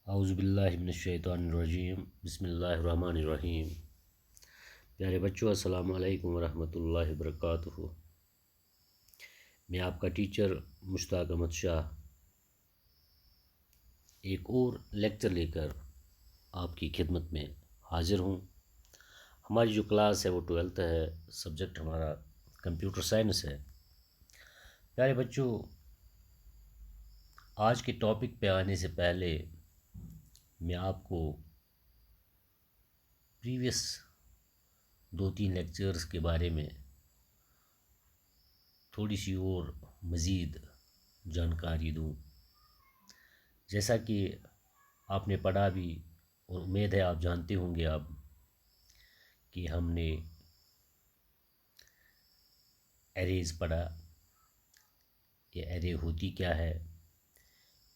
औज़ुबिल्लाहि मिनश्शैतानिर्रजीम बिस्मिल्लाहिर्रहमानिर्रहीम। प्यारे बच्चों, अस्सलामु अलैकुम वरहमतुल्लाहि वबरकातुहू। मैं आपका टीचर मुश्ताक अहमद शाह एक और लेक्चर लेकर आपकी खिदमत में हाज़िर हूँ। हमारी जो क्लास है वो 12th है, सब्जेक्ट हमारा कंप्यूटर साइंस है। प्यारे बच्चों, आज के टॉपिक पे आने से पहले मैं आपको प्रीवियस 2-3 लेक्चर्स के बारे में थोड़ी सी और मज़ीद जानकारी दूँ। जैसा कि आपने पढ़ा भी और उम्मीद है आप जानते होंगे अब कि हमने एरेज़ पढ़ा। ये एरे होती क्या है?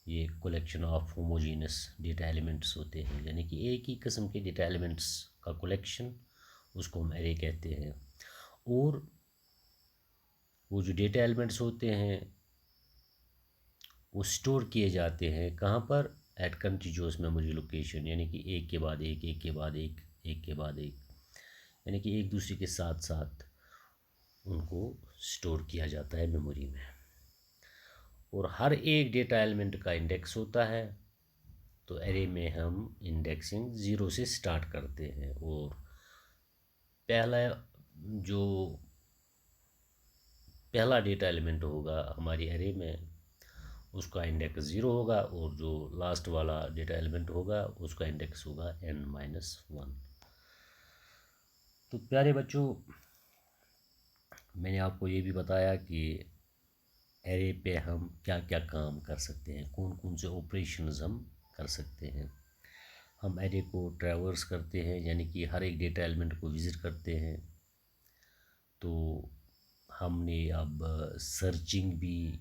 ये collection of homogeneous data elements होते हैं, यानी कि एक ही किस्म के डेटा एलिमेंट्स का कलेक्शन, उसको हम एरे कहते हैं। और वो जो डेटा एलिमेंट्स होते हैं वो स्टोर किए जाते हैं कहाँ पर? एट कंटिन्यूअस मेमोरी लोकेशन, यानी कि एक के बाद एक, एक के बाद एक, एक के बाद एक, यानी कि एक दूसरे के साथ साथ उनको स्टोर किया जाता है मेमोरी में। और हर एक डेटा एलिमेंट का इंडेक्स होता है, तो एरे में हम इंडेक्सिंग ज़ीरो से स्टार्ट करते हैं। और जो पहला डेटा एलिमेंट होगा हमारी एरे में, उसका इंडेक्स ज़ीरो होगा, और जो लास्ट वाला डेटा एलिमेंट होगा उसका इंडेक्स होगा n-1। तो प्यारे बच्चों, मैंने आपको ये भी बताया कि एरे पे हम क्या क्या काम कर सकते हैं, कौन कौन से ऑपरेशंस हम कर सकते हैं। हम एरे को ट्रैवर्स करते हैं, यानी कि हर एक डेटा एलिमेंट को विज़िट करते हैं। तो हमने अब सर्चिंग भी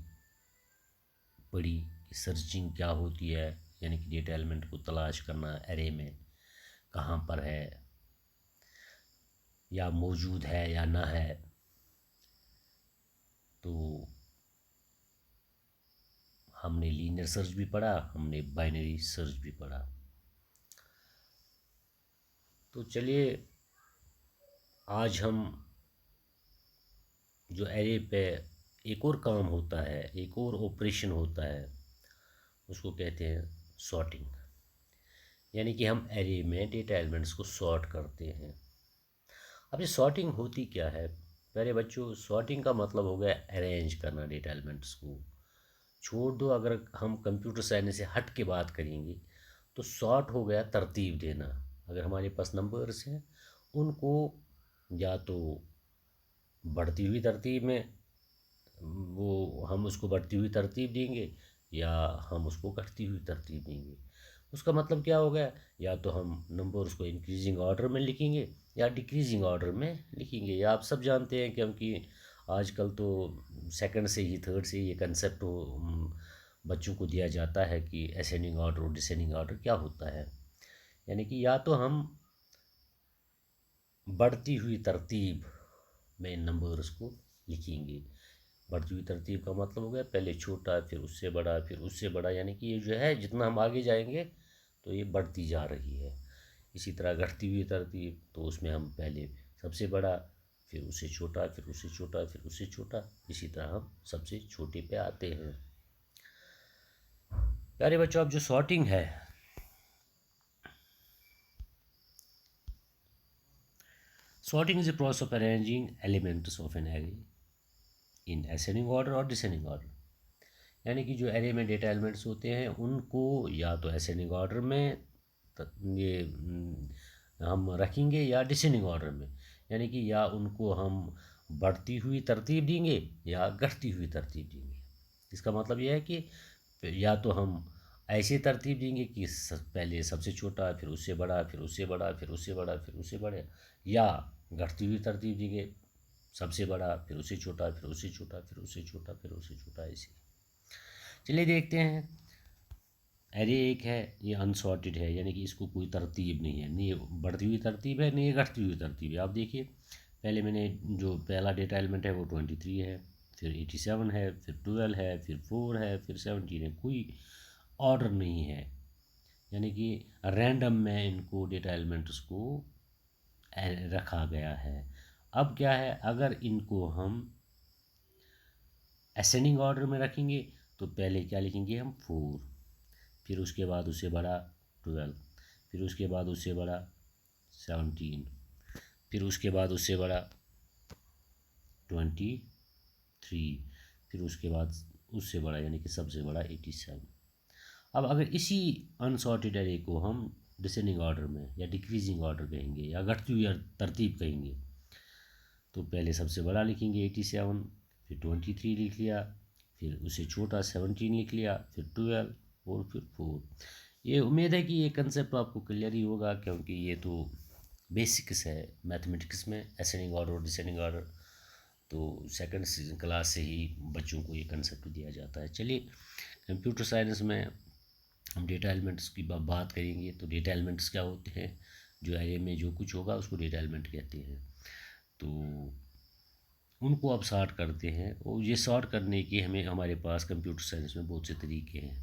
पढ़ी कि सर्चिंग क्या होती है, यानी कि डेटा एलिमेंट को तलाश करना एरे में कहाँ पर है, या मौजूद है या ना है। तो हमने लीनियर सर्च भी पढ़ा, हमने बाइनरी सर्च भी पढ़ा। तो चलिए आज हम जो एरे पे एक और काम होता है, एक और ऑपरेशन होता है, उसको कहते हैं सॉर्टिंग। यानी कि हम एरे में डेटा एलिमेंट्स को सॉर्ट करते हैं। अब ये सॉर्टिंग होती क्या है? प्यारे बच्चों, सॉर्टिंग का मतलब हो गया अरेंज करना डेटा एलिमेंट्स को। छोड़ दो, अगर हम कंप्यूटर साइंस से हट के बात करेंगे तो सॉर्ट हो गया तरतीब देना। अगर हमारे पास नंबर्स हैं उनको या तो बढ़ती हुई तरतीब में वो हम उसको बढ़ती हुई तरतीब देंगे, या हम उसको घटती हुई तरतीब देंगे। उसका मतलब क्या हो गया? या तो हम नंबर उसको इंक्रीजिंग ऑर्डर में लिखेंगे या डिक्रीजिंग ऑर्डर में लिखेंगे। या आप सब जानते हैं क्योंकि आजकल तो सेकंड से ही, थर्ड से ये कंसेप्ट बच्चों को दिया जाता है कि असेंडिंग ऑर्डर और डिसेंडिंग ऑर्डर क्या होता है। यानी कि या तो हम बढ़ती हुई तरतीब में नंबर्स को लिखेंगे। बढ़ती हुई तरतीब का मतलब हो गया पहले छोटा, फिर उससे बड़ा, फिर उससे बड़ा, यानी कि ये जो है जितना हम आगे जाएंगे तो ये बढ़ती जा रही है। इसी तरह घटती हुई तरतीब, तो उसमें हम पहले सबसे बड़ा, फिर उससे छोटा, फिर उससे छोटा, फिर उससे छोटा, इसी तरह हम सबसे छोटे पे आते हैं। प्यारे बच्चों, अब जो सॉर्टिंग है, sorting is a process of arranging elements of an array in ascending order और डिसेंडिंग ऑर्डर। यानी कि जो एरे में डेटा एलिमेंट्स होते हैं उनको या तो असेंडिंग ऑर्डर में ये हम रखेंगे या डिसेंडिंग ऑर्डर में, यानी कि या उनको हम बढ़ती हुई तरतीब देंगे या घटती हुई तरतीब देंगे। इसका मतलब यह है कि या तो हम ऐसे तरतीब देंगे कि पहले सबसे छोटा, फिर उससे बड़ा, फिर उससे बड़ा, फिर उससे बड़ा, फिर उससे बड़ा, या घटती हुई तरतीब देंगे, सबसे बड़ा, फिर उससे छोटा, फिर उससे छोटा, फिर उससे छोटा, फिर उससे छोटा, ऐसे। चलिए देखते हैं। एरे एक है, ये अनसॉर्टेड है, यानी कि इसको कोई तरतीब नहीं है, नहीं ये बढ़ती हुई तरतीब है, नहीं ये घटती हुई तरतीब है। आप देखिए, पहले मैंने जो पहला डेटा एलिमेंट है वो 23 है, फिर 87 है, फिर 12 है, फिर 4 है, फिर 17 है। कोई ऑर्डर नहीं है, यानी कि रैंडम में इनको डेटा एलिमेंट्स को रखा गया है। अब क्या है, अगर इनको हम असेंडिंग ऑर्डर में रखेंगे तो पहले क्या लिखेंगे हम 4, फिर उसके बाद उससे बड़ा 12, फिर उसके बाद उससे बड़ा 17, फिर उसके बाद उससे बड़ा 23, फिर उसके बाद उससे बड़ा यानी कि सबसे बड़ा 87। अब अगर इसी अनसॉर्टेड एरे को हम डिसेंडिंग ऑर्डर में या डिक्रीजिंग ऑर्डर कहेंगे या घटती हुई तरतीब कहेंगे, तो पहले सबसे बड़ा लिखेंगे 87, फिर 23 लिख लिया, फिर उससे छोटा 17 लिख लिया, फिर 12 और फिर 4। ये उम्मीद है कि ये कंसेप्ट आपको क्लियर ही होगा, क्योंकि ये तो बेसिक्स है मैथमेटिक्स में, असेंडिंग ऑर्डर और डिसेंडिंग ऑर्डर। तो सेकंड क्लास से ही बच्चों को ये कंसेप्ट दिया जाता है। चलिए, कंप्यूटर साइंस में हम डेटा एलिमेंट्स की बात करेंगे। तो डेटा एलिमेंट्स क्या होते हैं, जो एरे में जो कुछ होगा उसको डेटा एलिमेंट कहते हैं। तो उनको अब सॉर्ट करते हैं, और ये सॉर्ट करने के हमारे पास कंप्यूटर साइंस में बहुत से तरीके हैं।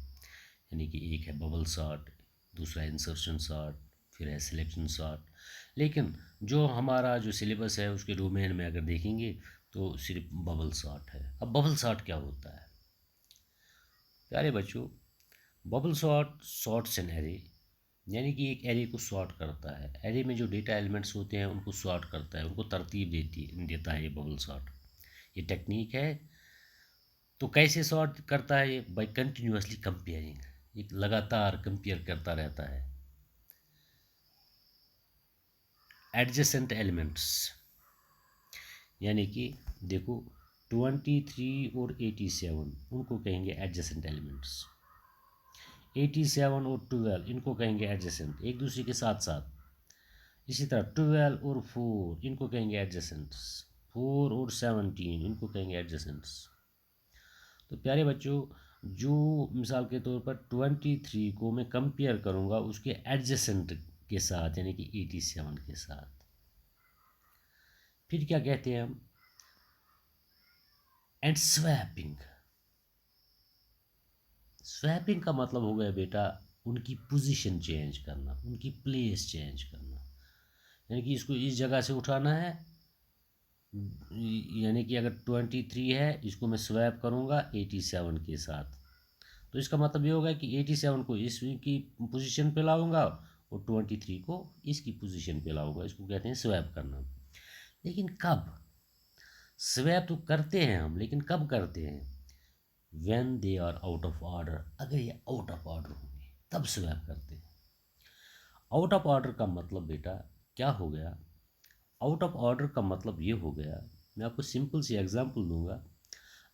यानी कि एक है बबल सॉर्ट, दूसरा इंसर्शन सॉर्ट, फिर है सिलेक्शन सॉर्ट। लेकिन जो हमारा जो सिलेबस है उसके डोमेन में अगर देखेंगे तो सिर्फ बबल सॉर्ट है। अब बबल सॉर्ट क्या होता है प्यारे बच्चों? Bubble sort sorts an array, यानी कि एक एरे को सॉर्ट करता है। एरे में जो डेटा एलिमेंट्स होते हैं उनको सॉर्ट करता है, उनको तरतीब देता है ये बबल सॉर्ट। ये टेक्निक है। तो कैसे सॉर्ट करता है ये? बाय कंटिन्यूसली कंपेयरिंग, एक लगातार कंपेयर करता रहता है एडजेसेंट एलिमेंट्स। यानी कि देखो 23 और 87 उनको कहेंगे एडजेसेंट एलिमेंट्स, 87 और 12 इनको कहेंगे एडजेसेंट, एक दूसरे के साथ साथ। इसी तरह 12 और 4 इनको कहेंगे एडजेसेंट्स, 4 और 17 इनको कहेंगे एडजेसेंट्स। तो प्यारे बच्चों, जो मिसाल के तौर पर 23 को मैं कंपेयर करूँगा उसके एडजेसेंट के साथ, यानी कि 87 के साथ, फिर क्या कहते हैं हम? And swapping. स्वैपिंग का मतलब हो गया बेटा उनकी पोजीशन चेंज करना, उनकी प्लेस चेंज करना। यानी कि इसको इस जगह से उठाना है, यानी कि अगर 23 है इसको मैं स्वैप करूँगा 87 के साथ, तो इसका मतलब ये होगा कि 87 को इसकी पोजीशन पे लाऊंगा और 23 को इसकी पोजीशन पे लाऊंगा। इसको कहते हैं स्वैप करना। लेकिन कब स्वैप तो करते हैं हम, लेकिन कब करते हैं? When they are out of order. अगर ये आउट ऑफ ऑर्डर होंगे तब स्वैप करते हैं। आउट ऑफ ऑर्डर का मतलब बेटा क्या हो गया? आउट ऑफ ऑर्डर का मतलब ये हो गया, मैं आपको सिंपल सी एग्जांपल दूंगा।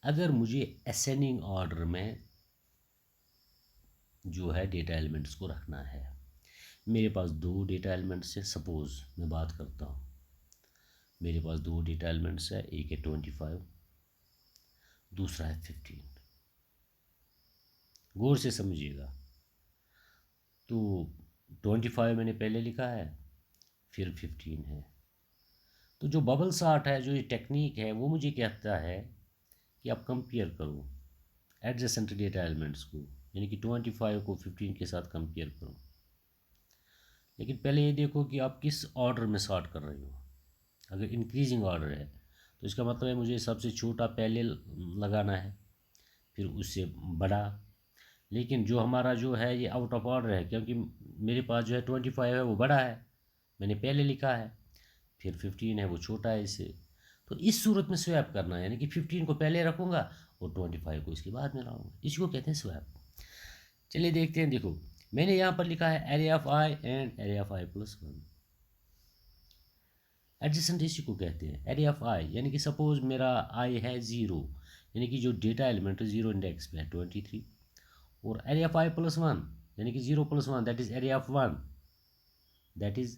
अगर मुझे असेंडिंग ऑर्डर में जो है डेटा एलिमेंट्स को रखना है, मेरे पास दो डेटा एलिमेंट्स हैं। सपोज़ मैं बात करता हूँ, मेरे पास दो डेटा एलिमेंट्स है, एक है 25, दूसरा है 15। गौर से समझिएगा। तो 25 मैंने पहले लिखा है, फिर 15 है। तो जो बबल सॉर्ट है, जो ये टेक्निक है, वो मुझे कहता है कि आप कंपेयर करो एडजेसेंट डेटा एलिमेंट्स को, यानी कि 25 को 15 के साथ कंपेयर करो। लेकिन पहले ये देखो कि आप किस ऑर्डर में सॉर्ट कर रहे हो। अगर इंक्रीजिंग ऑर्डर है तो इसका मतलब है मुझे सबसे छोटा पहले लगाना है, फिर उससे बड़ा। लेकिन जो हमारा जो है ये आउट ऑफ ऑर्डर है, क्योंकि मेरे पास जो है 25 है वो बड़ा है, मैंने पहले लिखा है, फिर 15 है वो छोटा है इससे। तो इस सूरत में स्वैप करना है, यानी कि 15 को पहले रखूँगा और 25 को इसके बाद में लाऊंगा। इसको कहते हैं स्वैप। चलिए देखते हैं। देखो मैंने यहाँ पर लिखा है array of I and array of I plus 1। Adjacent इसी को कहते हैं एरे ऑफ आई, यानी कि सपोज मेरा आई है 0, यानी कि जो डेटा एलिमेंट है 0 इंडेक्स पे है 23, और एरे ऑफ आई प्लस 1 यानी कि 0 + 1 that is array of 1, that is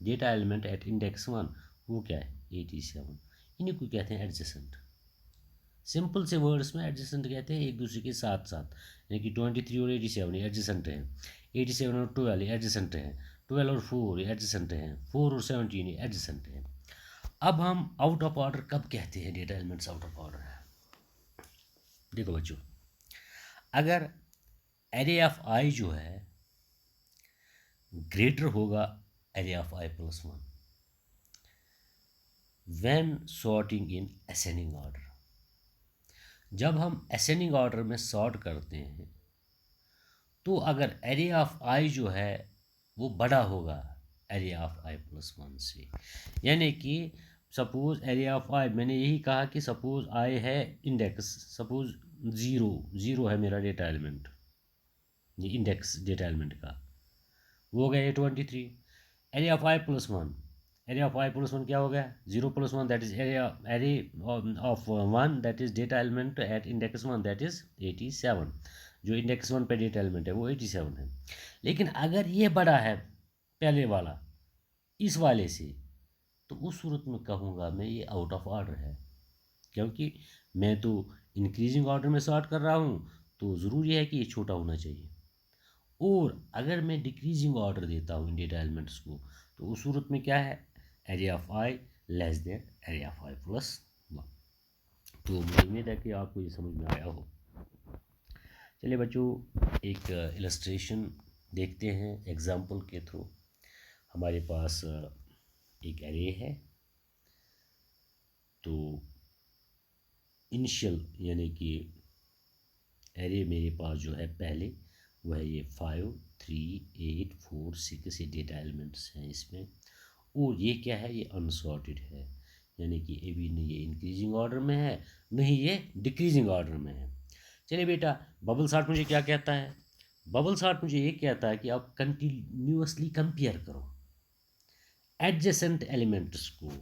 data element at index 1, वो क्या है 87। इन्हीं को कहते हैं एडजेसेंट। सिंपल से वर्ड्स में एडजेसेंट कहते हैं एक दूसरे के साथ साथ, यानी कि 23 और 87 एडजेसेंट हैं, 87 और 12 एडजेसेंट हैं, 12 और 4 एडजेसेंट हैं, 4 और 17 एडजेसेंट हैं। अब हम आउट ऑफ ऑर्डर कब कहते हैं data elements out of order है? देखो बच्चों, अगर एरे ऑफ आई जो है ग्रेटर होगा array of I plus one when sorting in ascending order. जब हम असेंडिंग ऑर्डर में सॉर्ट करते हैं तो अगर एरे ऑफ आई जो है वो बड़ा होगा array of I plus one से, यानी कि सपोज एरे ऑफ आई, मैंने यही कहा कि सपोज आई है इंडेक्स, सपोज ज़ीरो ज़ीरो है मेरा डेटा एलिमेंट, ये इंडेक्स डेटा एलिमेंट का वो हो गया A23। Array of I plus one, array of I plus one क्या हो गया, zero plus one that is array of one that is data element at index one that is 87। जो index one पे data element है वो 87 है। लेकिन अगर ये बड़ा है पहले वाला इस वाले से, तो उस सूरत में कहूँगा मैं ये आउट ऑफ ऑर्डर है, क्योंकि मैं तो इंक्रीजिंग ऑर्डर में सॉर्ट कर रहा हूँ, तो ज़रूरी है कि ये छोटा होना चाहिए। और अगर मैं डिक्रीजिंग ऑर्डर देता हूँ इन डेटा एलिमेंट्स को, तो उस सूरत में क्या है, array of I less than array of I plus one. तो मुझे उम्मीद है कि आपको ये समझ में आया हो। चलिए बच्चों, एक इलस्ट्रेशन देखते हैं एग्जाम्पल के थ्रू। हमारे पास एक एरे है, तो इनिशियल यानी कि एरे मेरे पास जो है पहले वह ये 5 3 8 4 6 ये डेटा एलिमेंट्स हैं इसमें। और ये क्या है, ये अनसॉर्टेड है, यानी कि अभी नहीं ये इंक्रीजिंग ऑर्डर में है, नहीं ये डिक्रीजिंग ऑर्डर में है। चलिए बेटा, बबल सॉर्ट मुझे क्या कहता है, बबल सॉर्ट मुझे ये कहता है कि आप कंटिन्यूसली कंपेयर करो एडजेसेंट एलिमेंट्स को,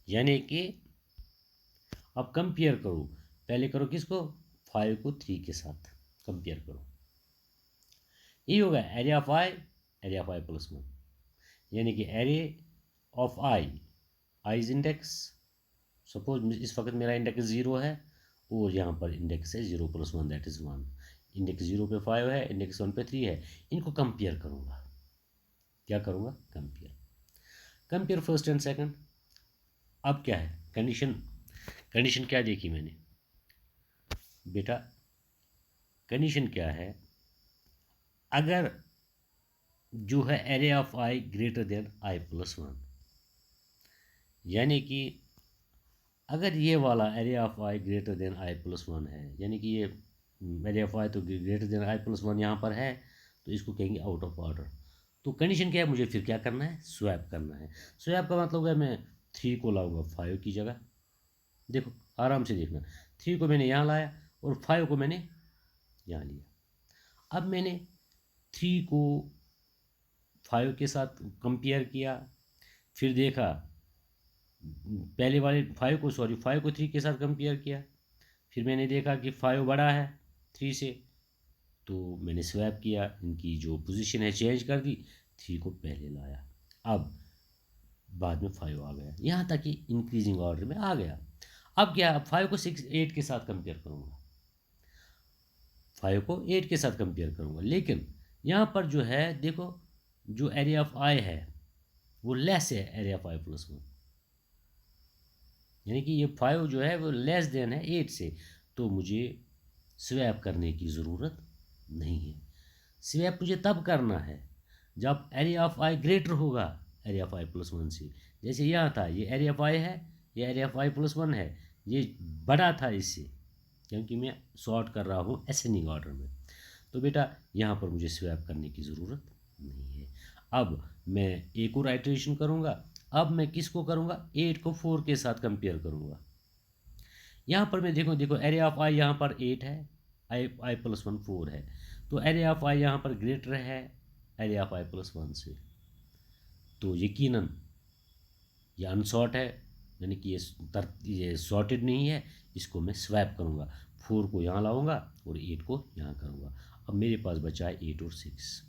यानी कि आप कंपेयर करो, पहले करो किसको, 5 को 3 के साथ कंपेयर करो। ये होगा array of I, array of I plus one, यानी कि array of I is index, suppose इस वक्त मेरा इंडेक्स 0 है और यहाँ पर इंडेक्स है 0 plus one that is 1। Index 0 पे 5 है, इंडेक्स 1 पे 3 है, इनको कंपेयर करूँगा। क्या करूँगा, compare, compare first and second. अब क्या है कंडीशन, कंडीशन क्या देखी मैंने बेटा, कंडीशन क्या है, अगर जो है array of I greater than I plus one, यानी कि अगर ये वाला array of I greater than I plus one है, यानी कि ये एरे ऑफ आई तो greater than I plus one यहाँ पर है, तो इसको कहेंगे आउट ऑफ ऑर्डर। तो कंडीशन क्या है, मुझे फिर क्या करना है, स्वैप करना है। स्वैप का मतलब है मैं 3 को लाऊंगा 5 की जगह। देखो आराम से देखना, 3 को मैंने यहाँ लाया और 5 को मैंने यहाँ लिया। अब मैंने 3 को 5 के साथ कंपेयर किया, फिर देखा पहले वाले 5 को 3 के साथ कंपेयर किया, फिर मैंने देखा कि 5 बड़ा है 3 से, तो मैंने स्वैप किया, इनकी जो पोजीशन है चेंज कर दी, 3 को पहले लाया, अब बाद में 5 आ गया, यहाँ तक कि इंक्रीजिंग ऑर्डर में आ गया। अब क्या, 5 को 6 8 के साथ कंपेयर करूँगा, 5 को 8 के साथ कंपेयर करूँगा, लेकिन यहाँ पर जो है देखो, जो एरे ऑफ आई है वो लेस है array of I plus one, यानी कि ये 5 जो है वो लेस देन है 8 से, तो मुझे स्वैप करने की ज़रूरत नहीं है। स्वैप मुझे तब करना है जब एरे ऑफ आई ग्रेटर होगा array of I plus one से। जैसे यहाँ था, ये एरे ऑफ आई है, ये array of I plus one है, ये बड़ा था इससे, क्योंकि मैं सॉर्ट कर रहा हूँ असेंडिंग ऑर्डर में, तो बेटा यहाँ पर मुझे स्वैप करने की ज़रूरत नहीं है। अब मैं एक और आइटरेशन करूँगा, अब मैं किसको करूँगा, 8 को 4 के साथ कंपेयर करूँगा। यहाँ पर मैं देखो एरे ऑफ आई यहाँ पर 8 है, आई प्लस वन 4 है, तो एरे ऑफ आई यहाँ पर ग्रेटर है array of I plus one से, तो यकीनन ये अनसॉर्ट है, यानी कि ये सॉर्टेड नहीं है, इसको मैं स्वैप करूँगा, 4 को यहाँ लाऊंगा और 8 को यहाँ करूँगा। अब मेरे पास बचा है 8 और 6।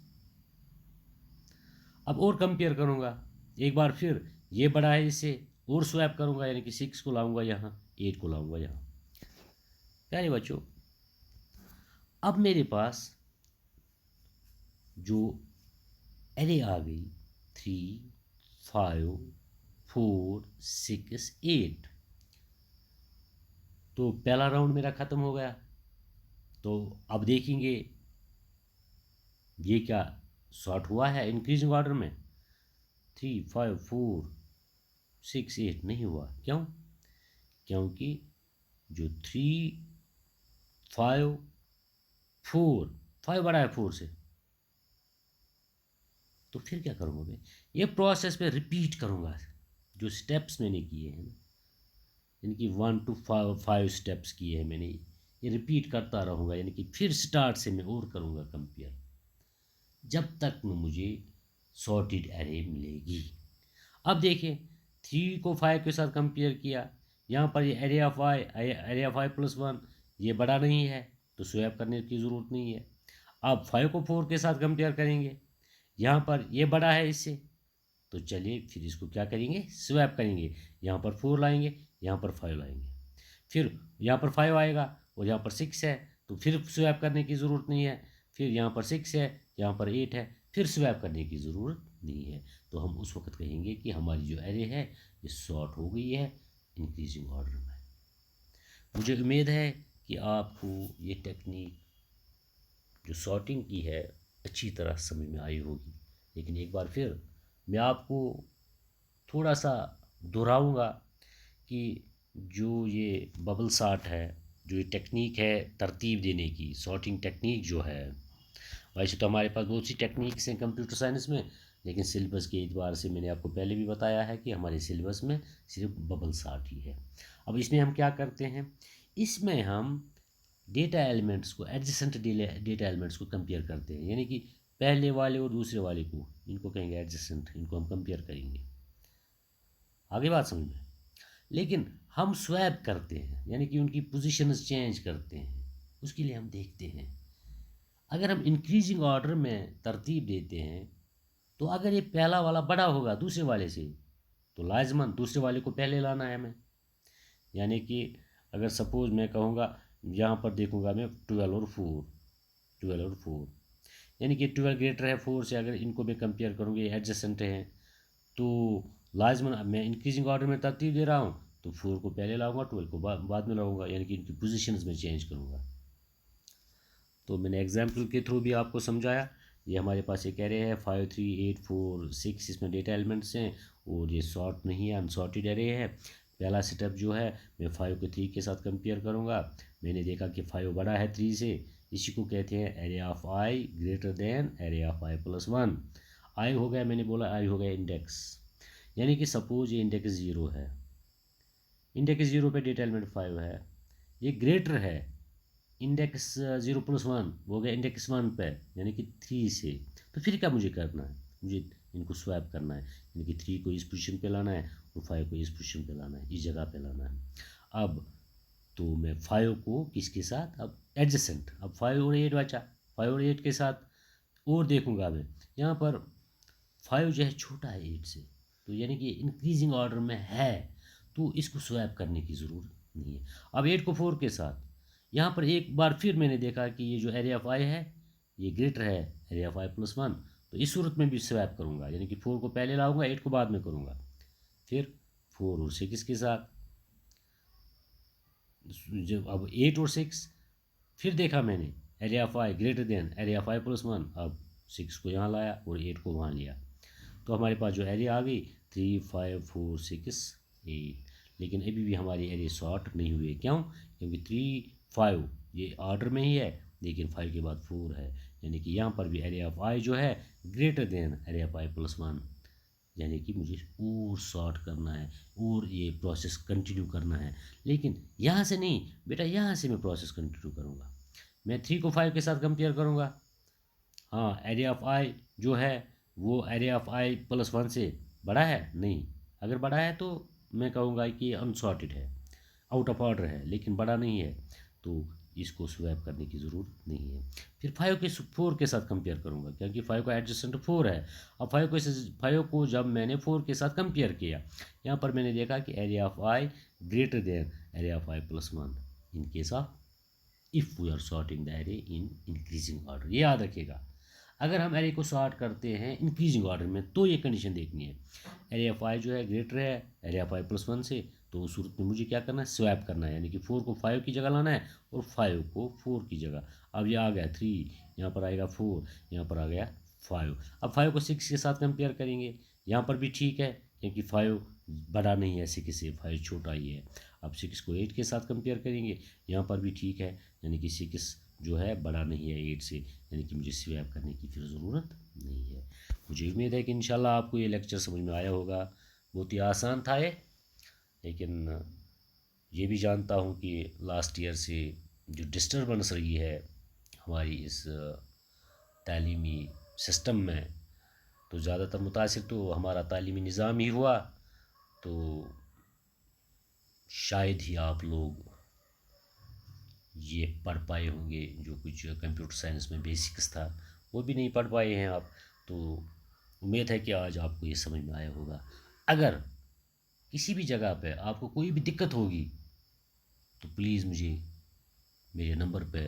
अब और कंपेयर करूँगा एक बार, फिर ये बड़ा है इससे, और स्वैप करूँगा, यानी कि 6 को लाऊंगा यहाँ, 8 को लाऊंगा यहाँ। प्यारे बच्चों, अब मेरे पास जो एरे आ गई 3 5 4 6 8, तो पहला राउंड मेरा ख़त्म हो गया। तो अब देखेंगे ये क्या सॉर्ट हुआ है इंक्रीजिंग ऑर्डर में? 3, 5, 4, 6, 8 नहीं हुआ। क्यों? क्योंकि जो 3, 5, 4, 5 बड़ा है 4 से। तो फिर क्या करूँगा मैं? ये प्रोसेस में रिपीट करूँगा जो स्टेप्स मैंने किए हैं ना, यानी कि 1 to 5 स्टेप्स किए हैं मैंने, ये रिपीट करता रहूँगा, यानी कि फिर स्टार्ट से मैं और करूँगा कंपेयर, जब तक न मुझे सॉर्टेड एरे मिलेगी। अब देखिए 3 को 5 के साथ कंपेयर किया, यहाँ पर ये एरे ऑफ आई प्लस 1 ये बड़ा नहीं है तो स्वैप करने की ज़रूरत नहीं है। अब 5 को 4 के साथ कंपेयर करेंगे, यहाँ पर ये बड़ा है इससे, तो चलिए फिर इसको क्या करेंगे, स्वैप करेंगे। यहाँ पर 4 लाएंगे, यहाँ पर 5 लाएंगे, फिर यहाँ पर 5 आएगा और यहाँ पर 6 है तो फिर स्वैप करने की ज़रूरत नहीं है। फिर यहाँ पर 6 है, यहाँ पर 8 है, फिर स्वैप करने की ज़रूरत नहीं है। तो हम उस वक्त कहेंगे कि हमारी जो एरे है ये सॉर्ट हो गई है इंक्रीजिंग ऑर्डर में। मुझे उम्मीद है कि आपको ये टेक्निक जो सॉर्टिंग की है अच्छी तरह समझ में आई होगी। लेकिन एक बार फिर मैं आपको थोड़ा सा दोहराऊंगा कि जो ये बबल सॉर्ट है, जो ये टेक्निक है तरतीब देने की, सॉर्टिंग टेक्निक जो है, वैसे तो हमारे पास बहुत सी टेक्निक्स हैं कंप्यूटर साइंस में, लेकिन सिलेबस के एतबार से मैंने आपको पहले भी बताया है कि हमारे सिलेबस में सिर्फ बबल सॉर्ट ही है। अब इसमें हम क्या करते हैं, इसमें हम डेटा एलिमेंट्स को, एडजेसेंट डेटा एलिमेंट्स को कंपेयर करते हैं, यानी कि पहले वाले और दूसरे वाले को, इनको कहेंगे एडजेसेंट, इनको हम कंपेयर करेंगे। आगे बात समझ में? लेकिन हम स्वैप करते हैं, यानी कि उनकी पोजीशंस चेंज करते हैं। उसके लिए हम देखते हैं, अगर हम इंक्रीजिंग ऑर्डर में तरतीब देते हैं तो अगर ये पहला वाला बड़ा होगा दूसरे वाले से तो लाजमन दूसरे वाले को पहले लाना है हमें। यानी कि अगर सपोज़ मैं कहूँगा, यहाँ पर देखूँगा मैं 12 और 4, 12 और 4, यानी कि 12 ग्रेटर है 4 से, अगर इनको मैं कंपेयर करूँगी एडजेसेंट हैं तो लाजमन मैं इंक्रीजिंग ऑर्डर में तरतीब दे रहा हूँ तो 4 को पहले लाऊंगा, 12 को बाद में लाऊंगा, यानी कि इनकी पोजीशंस में चेंज करूँगा। तो मैंने एग्जाम्पल के थ्रू भी आपको समझाया। ये हमारे पास एक एरे है 5, 3, 8, 4, 6, इसमें डेटा एलिमेंट्स हैं और ये सॉर्ट नहीं है, अनसॉर्टेड एरे है। पहला स्टेप जो है मैं 5 को 3 के साथ कंपेयर करूँगा, मैंने देखा कि 5 बड़ा है 3 से, इसी को कहते हैं array of I greater then array of I plus 1। आई हो गया, मैंने बोला आई हो गया इंडेक्स, यानी कि सपोज ये इंडेक्स 0 है, इंडेक्स 0 पे डेटा एलिमेंट 5 है, ये ग्रेटर है इंडेक्स 0+1 हो गया इंडेक्स 1 पे, यानी कि 3 से। तो फिर क्या मुझे करना है, मुझे इनको स्वैप करना है, यानी कि 3 को इस पोजीशन पे लाना है और 5 को इस पोजीशन पे लाना है, इस जगह पे लाना है। अब तो मैं 5 को किसके साथ, अब एडजेसेंट, अब 5 और 8 बचा, 5 और 8 के साथ और देखूंगा मैं, यहाँ पर 5 जो है छोटा है 8 से, तो यानी कि इंक्रीजिंग ऑर्डर में है तो इसको स्वैप करने की ज़रूरत नहीं है। अब 8 को 4 के साथ, यहाँ पर एक बार फिर मैंने देखा कि ये जो एरे ऑफ आई है ये ग्रेटर है एरे ऑफ आई प्लस 1, तो इस सूरत में भी स्वैप करूँगा, यानी कि 4 को पहले लाऊंगा, 8 को बाद में करूँगा। फिर 4 और 6 के साथ, जब अब 8 और 6, फिर देखा मैंने array of I greater then array of I plus 1, अब 6 को यहाँ लाया और 8 को वहाँ लिया, तो हमारे पास जो एरे आ गई 3, 5, 4, 6, 8। लेकिन अभी भी हमारी एरे सॉर्ट नहीं हुई। क्यों? क्योंकि 3, 5 ये ऑर्डर में ही है, लेकिन 5 के बाद 4 है, यानी कि यहाँ पर भी एरे ऑफ आई जो है greater than array of I plus 1, यानी कि मुझे और सॉर्ट करना है और ये प्रोसेस कंटिन्यू करना है। लेकिन यहाँ से नहीं बेटा, यहाँ से मैं प्रोसेस कंटिन्यू करूँगा। मैं 3 को 5 के साथ कंपेयर करूँगा, हाँ एरे ऑफ आई जो है वो एरे ऑफ आई प्लस 1 से बड़ा है नहीं, अगर बड़ा है तो मैं कहूँगा कि अनसॉर्टेड है, आउट ऑफ ऑर्डर है, लेकिन बड़ा नहीं है तो इसको स्वैप करने की ज़रूरत नहीं है। फिर 5 के 4 के साथ कंपेयर करूँगा, क्योंकि 5 का एडजेसेंट 4 है। अब 5 को जब मैंने 4 के साथ कंपेयर किया, यहाँ पर मैंने देखा कि array of I greater than array of I plus 1 in case of if we are sorting the array in increasing order. ये याद रखिएगा, अगर हम एरे को सॉर्ट करते हैं इंक्रीजिंग ऑर्डर में तो ये कंडीशन देखनी है, एरिया ऑफ आई जो है ग्रेटर है एरिया ऑफ आई प्लस 1 से, तो उस सूरत में मुझे क्या करना है, स्वैप करना है, यानी कि 4 को 5 की जगह लाना है और 5 को 4 की जगह। अब ये आ गया 3, यहाँ पर आएगा 4, यहाँ पर आ गया 5। अब 5 को 6 के साथ कंपेयर करेंगे, यहाँ पर भी ठीक है क्योंकि 5 बड़ा नहीं है 6 से, 5 छोटा ही है। अब 6 को 8 के साथ कंपेयर करेंगे, यहाँ पर भी ठीक है, यानी कि 6 जो है बड़ा नहीं है 8 से, यानी कि मुझे स्वैप करने की फिर ज़रूरत नहीं है। मुझे उम्मीद है कि इंशाल्लाह आपको ये लेक्चर समझ में आया होगा। बहुत ही आसान था ये, लेकिन ये भी जानता हूँ कि लास्ट ईयर से जो डिस्टर्बेंस रही है हमारी इस तालीमी सिस्टम में, तो ज़्यादातर मुतासिर तो हमारा तालीमी निज़ाम ही हुआ। तो शायद ही आप लोग ये पढ़ पाए होंगे, जो कुछ कंप्यूटर साइंस में बेसिक्स था वो भी नहीं पढ़ पाए हैं आप। तो उम्मीद है कि आज आपको ये समझ में आया होगा। अगर किसी भी जगह पे आपको कोई भी दिक्कत होगी तो प्लीज़ मुझे मेरे नंबर पे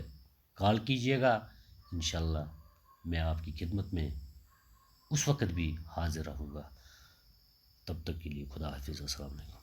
कॉल कीजिएगा। इंशाल्लाह मैं आपकी खिदमत में उस वक़्त भी हाज़िर रहूँगा। तब तक के लिए खुदा हाफिज़, अस्सलाम वालेकुम।